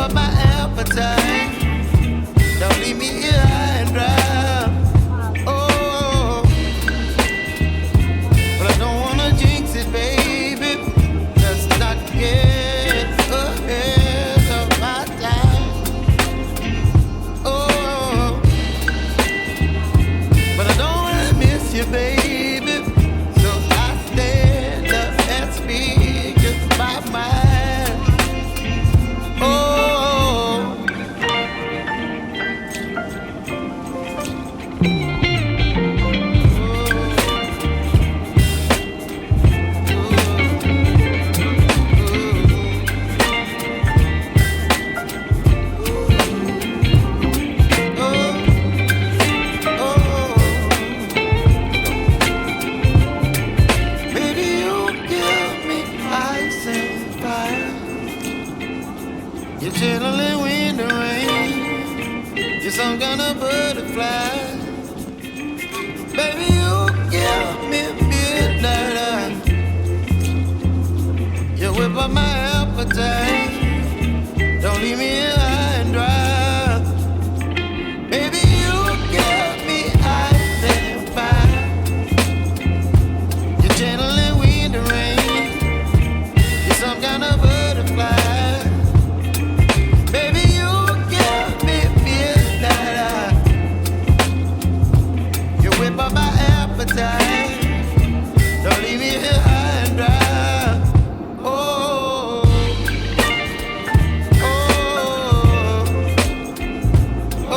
up my appetite. Don't leave me here high and dry. Oh, but I don't wanna jinx it, baby. Let's not get ahead of my time. Oh, but I don't wanna miss you, baby. So I stand up and speak just my mind. Oh. You're chilling in the rain. You're some kind of butterfly. Baby, you give me midnight. You whip up my appetite. Don't leave me here high and dry. Baby, you give me ice and fire. You're channeling wind and rain. You're some kind of butterfly. My appetite. Don't leave me here high and dry. Oh, oh, oh, oh,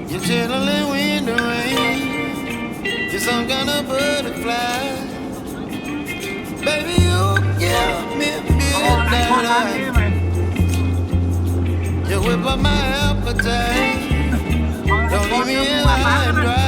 you're channeling wind and rain. You're some kind of butterfly. Baby, you give me midnight. You whip up my appetite. Don't leave me here high and dry.